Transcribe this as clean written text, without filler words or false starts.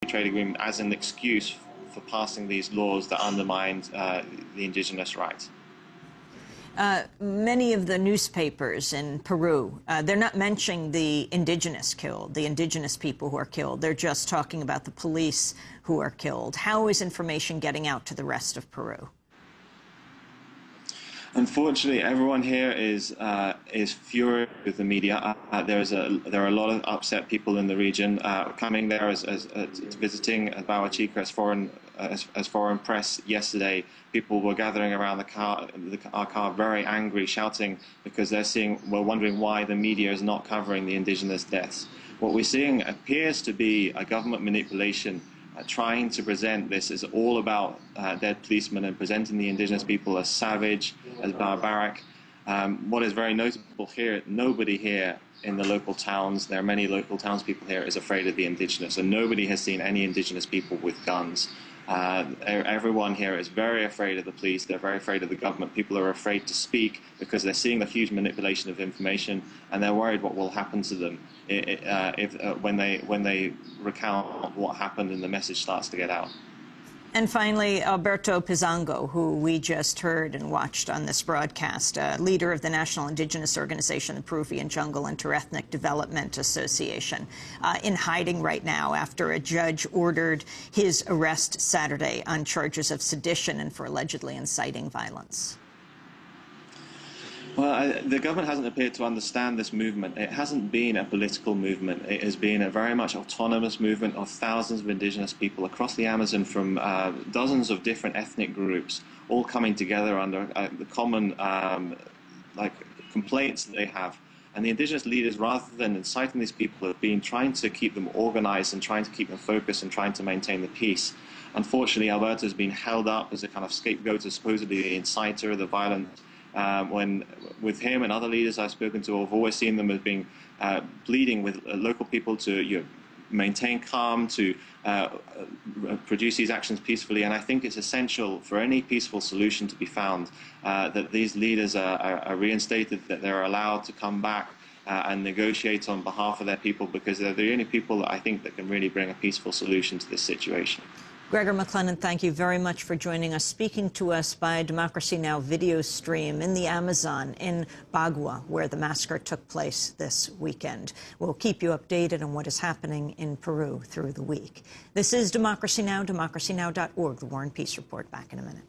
trade agreement as an excuse for passing these laws that undermined the indigenous rights. Many of the newspapers in Peru, they're not mentioning the indigenous killed, the indigenous people who are killed. They're just talking about the police who are killed. How is information getting out to the rest of Peru? Unfortunately, everyone here is furious with the media. There are a lot of upset people in the region coming there as visiting Boa Chica as foreign press yesterday. People were gathering around our car, very angry, shouting because we're wondering why the media is not covering the indigenous deaths. What we're seeing appears to be a government manipulation. Trying to present this as all about dead policemen and presenting the indigenous people as savage, as barbaric. What is very notable here, nobody here in the local towns, there are many local townspeople here, is afraid of the indigenous, and nobody has seen any indigenous people with guns. Everyone here is very afraid of the police, they're very afraid of the government. People are afraid to speak because they're seeing the huge manipulation of information, and they're worried what will happen to them when they recount what happened and the message starts to get out. And finally, Alberto Pizango, who we just heard and watched on this broadcast, leader of the National Indigenous Organization, the Peruvian Jungle Interethnic Development Association, in hiding right now after a judge ordered his arrest Saturday on charges of sedition and for allegedly inciting violence. Well, the government hasn't appeared to understand this movement. It hasn't been a political movement. It has been a very much autonomous movement of thousands of indigenous people across the Amazon from dozens of different ethnic groups, all coming together under the common complaints that they have. And the indigenous leaders, rather than inciting these people, have been trying to keep them organized and trying to keep them focused and trying to maintain the peace. Unfortunately, Alberto has been held up as a kind of scapegoat, as supposedly the inciter, the violent. When with him and other leaders I've spoken to, I've always seen them as being pleading with local people to maintain calm, to produce these actions peacefully. And I think it's essential for any peaceful solution to be found that these leaders are reinstated, that they're allowed to come back and negotiate on behalf of their people, because they're the only people that I think that can really bring a peaceful solution to this situation. Gregor McLennan, thank you very much for joining us, speaking to us by Democracy Now! Video stream in the Amazon in Bagua, where the massacre took place this weekend. We'll keep you updated on what is happening in Peru through the week. This is Democracy Now!, democracynow.org, the War and Peace Report. Back in a minute.